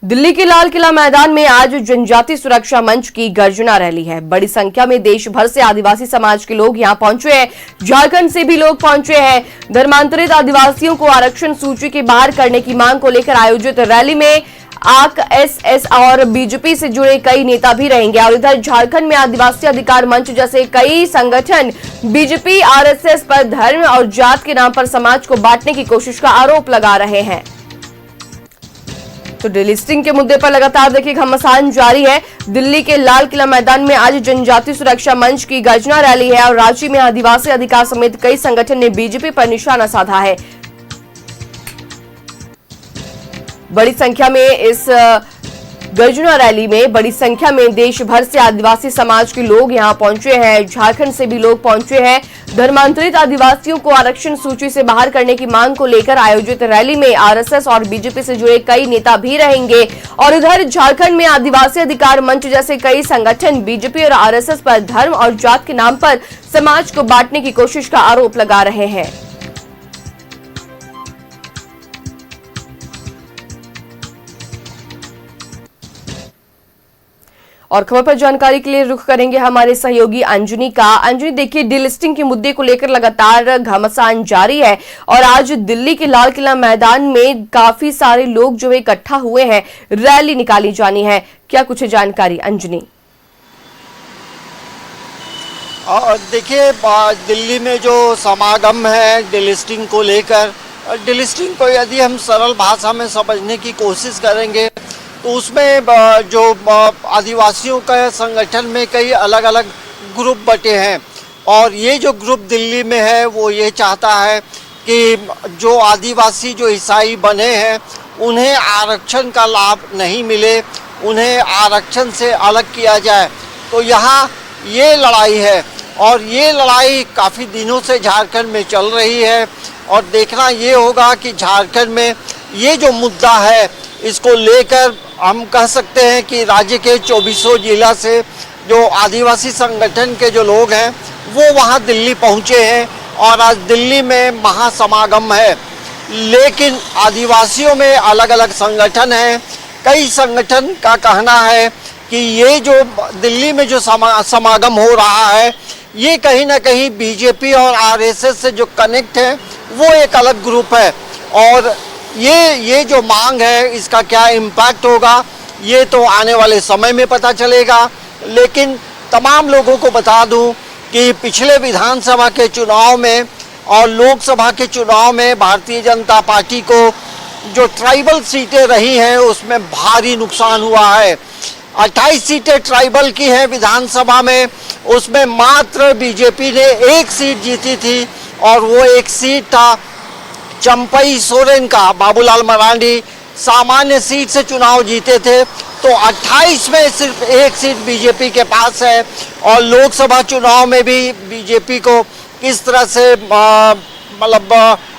दिल्ली के लाल किला मैदान में आज जनजातीय सुरक्षा मंच की गर्जना रैली है। बड़ी संख्या में देश भर से आदिवासी समाज के लोग यहां पहुंचे हैं। झारखंड से भी लोग पहुंचे हैं। धर्मांतरित आदिवासियों को आरक्षण सूची के बाहर करने की मांग को लेकर आयोजित रैली में आक, एसएस और बीजेपी से जुड़े कई नेता भी रहेंगे। और इधर झारखंड में आदिवासी अधिकार मंच जैसे कई संगठन बीजेपी, आरएसएस पर धर्म और जात के नाम पर समाज को बांटने की कोशिश का आरोप लगा रहे हैं। तो डिलिस्टिंग के मुद्दे पर लगातार देखिए घमासान जारी है। दिल्ली के लाल किला मैदान में आज जनजातीय सुरक्षा मंच की गर्जना रैली है और राज्य में आदिवासी अधिकार समेत कई संगठन ने बीजेपी पर निशाना साधा है। बड़ी संख्या में इस गर्जना रैली में बड़ी संख्या में देश भर से आदिवासी समाज के लोग यहां पहुंचे हैं। झारखंड से भी लोग पहुंचे हैं। धर्मांतरित आदिवासियों को आरक्षण सूची से बाहर करने की मांग को लेकर आयोजित रैली में आरएसएस और बीजेपी से जुड़े कई नेता भी रहेंगे। और इधर झारखंड में आदिवासी अधिकार मंच जैसे कई संगठन बीजेपी और आरएसएस पर धर्म और जात के नाम पर समाज को बांटने की कोशिश का आरोप लगा रहे हैं। और खबर पर जानकारी के लिए रुख करेंगे हमारे सहयोगी अंजनी का। अंजनी, देखिए डिलिस्टिंग के मुद्दे को लेकर लगातार घमासान जारी है और आज दिल्ली के लाल किला मैदान में काफी सारे लोग जो इकट्ठा हुए हैं, रैली निकाली जानी है। क्या कुछ जानकारी अंजनी? देखिए, दिल्ली में जो समागम है डिलिस्टिंग को लेकर, डिलिस्टिंग को यदि हम सरल भाषा में समझने की कोशिश करेंगे तो उसमें जो आदिवासियों का संगठन में कई अलग अलग ग्रुप बटे हैं और ये जो ग्रुप दिल्ली में है वो ये चाहता है कि जो आदिवासी जो ईसाई बने हैं उन्हें आरक्षण का लाभ नहीं मिले, उन्हें आरक्षण से अलग किया जाए। तो यहाँ ये लड़ाई है और ये लड़ाई काफ़ी दिनों से झारखंड में चल रही है और देखना ये होगा कि झारखंड में ये जो मुद्दा है इसको लेकर हम कह सकते हैं कि राज्य के 24 जिला से जो आदिवासी संगठन के जो लोग हैं वो वहाँ दिल्ली पहुँचे हैं और आज दिल्ली में महासमागम है। लेकिन आदिवासियों में अलग अलग संगठन हैं। कई संगठन का कहना है कि ये जो दिल्ली में जो समागम हो रहा है ये कहीं ना कहीं बीजेपी और आरएसएस से जो कनेक्ट है वो एक अलग ग्रुप है और ये जो मांग है इसका क्या इम्पैक्ट होगा ये तो आने वाले समय में पता चलेगा। लेकिन तमाम लोगों को बता दूं कि पिछले विधानसभा के चुनाव में और लोकसभा के चुनाव में भारतीय जनता पार्टी को जो ट्राइबल सीटें रही हैं उसमें भारी नुकसान हुआ है। 28 सीटें ट्राइबल की हैं विधानसभा में, उसमें मात्र बीजेपी ने एक सीट जीती थी और वो एक सीट था चंपई सोरेन का। बाबूलाल मरांडी सामान्य सीट से चुनाव जीते थे तो 28 में सिर्फ एक सीट बीजेपी के पास है। और लोकसभा चुनाव में भी बीजेपी को किस तरह से मतलब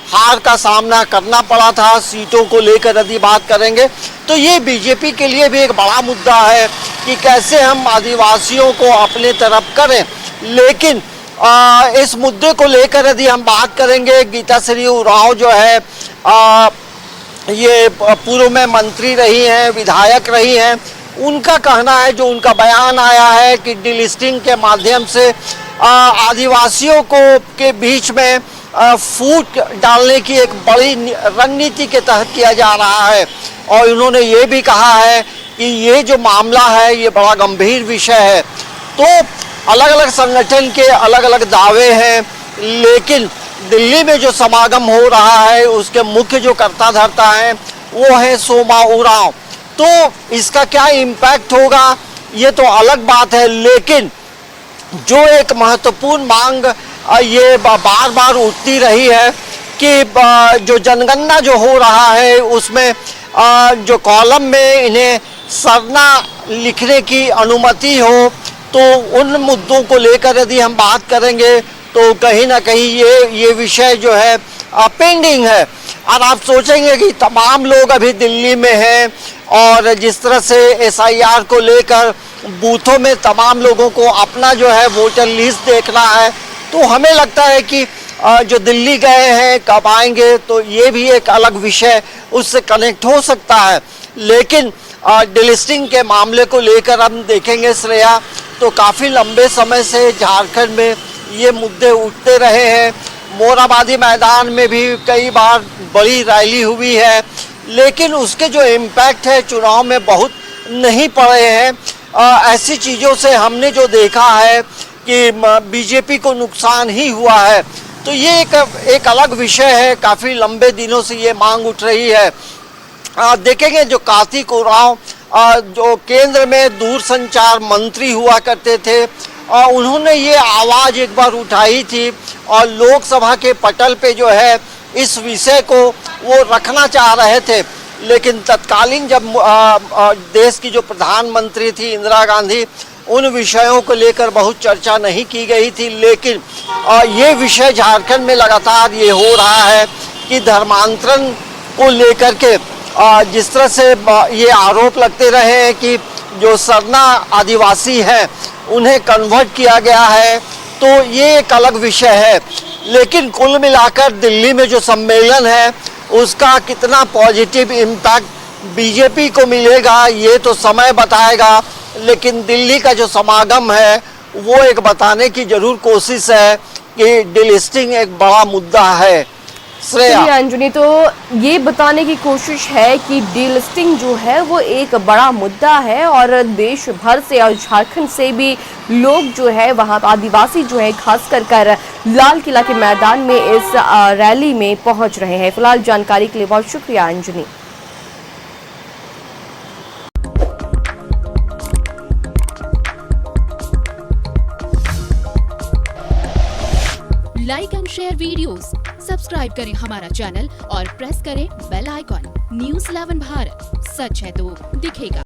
हार का सामना करना पड़ा था सीटों को लेकर यदि बात करेंगे तो ये बीजेपी के लिए भी एक बड़ा मुद्दा है कि कैसे हम आदिवासियों को अपने तरफ करें। लेकिन इस मुद्दे को लेकर यदि हम बात करेंगे, गीताश्री उरांव जो है ये पूर्व में मंत्री रही हैं, विधायक रही हैं, उनका कहना है, जो उनका बयान आया है कि डिलिस्टिंग के माध्यम से आदिवासियों को के बीच में फूट डालने की एक बड़ी रणनीति के तहत किया जा रहा है। और उन्होंने ये भी कहा है कि ये जो मामला है ये बड़ा गंभीर विषय है। तो अलग अलग संगठन के अलग अलग दावे हैं, लेकिन दिल्ली में जो समागम हो रहा है उसके मुख्य जो कर्ता धर्ता हैं वो है सोमा उरांव। तो इसका क्या इम्पैक्ट होगा ये तो अलग बात है, लेकिन जो एक महत्वपूर्ण मांग ये बार बार उठती रही है कि जो जनगणना जो हो रहा है उसमें जो कॉलम में इन्हें सरना लिखने की अनुमति हो, तो उन मुद्दों को लेकर यदि हम बात करेंगे तो कहीं ना कहीं ये विषय जो है पेंडिंग है। और आप सोचेंगे कि तमाम लोग अभी दिल्ली में हैं और जिस तरह से एसआईआर को लेकर बूथों में तमाम लोगों को अपना जो है वोटर लिस्ट देखना है, तो हमें लगता है कि जो दिल्ली गए हैं कब आएंगे तो ये भी एक अलग विषय उससे कनेक्ट हो सकता है। लेकिन डिलिस्टिंग के मामले को लेकर हम देखेंगे श्रेया, तो काफ़ी लंबे समय से झारखंड में ये मुद्दे उठते रहे हैं। मोरहाबादी मैदान में भी कई बार बड़ी रैली हुई है, लेकिन उसके जो इम्पैक्ट है चुनाव में बहुत नहीं पड़े हैं। ऐसी चीज़ों से हमने जो देखा है कि बीजेपी को नुकसान ही हुआ है, तो ये एक अलग विषय है। काफ़ी लंबे दिनों से ये मांग उठ रही है। देखेंगे जो कार्तिक उरांव जो केंद्र में दूरसंचार मंत्री हुआ करते थे, उन्होंने ये आवाज़ एक बार उठाई थी और लोकसभा के पटल पे जो है इस विषय को वो रखना चाह रहे थे, लेकिन तत्कालीन जब देश की जो प्रधानमंत्री थी इंदिरा गांधी, उन विषयों को लेकर बहुत चर्चा नहीं की गई थी। लेकिन ये विषय झारखंड में लगातार ये हो रहा है कि धर्मांतरण को लेकर के जिस तरह से ये आरोप लगते रहे हैं कि जो सरना आदिवासी हैं उन्हें कन्वर्ट किया गया है, तो ये एक अलग विषय है। लेकिन कुल मिलाकर दिल्ली में जो सम्मेलन है उसका कितना पॉजिटिव इम्पैक्ट बीजेपी को मिलेगा ये तो समय बताएगा, लेकिन दिल्ली का जो समागम है वो एक बताने की जरूर कोशिश है कि डिलिस्टिंग एक बड़ा मुद्दा है। श्रेया, अंजनी, तो ये बताने की कोशिश है कि डीलिस्टिंग जो है वो एक बड़ा मुद्दा है और देश भर से और झारखंड से भी लोग जो है वहाँ आदिवासी जो है खास कर लाल किला के मैदान में इस रैली में पहुंच रहे हैं। फिलहाल जानकारी के लिए बहुत शुक्रिया Anjani. Like and share videos, subscribe करें हमारा चैनल और प्रेस करें बेल आइकॉन। न्यूज़ 11 भारत, सच है तो दिखेगा।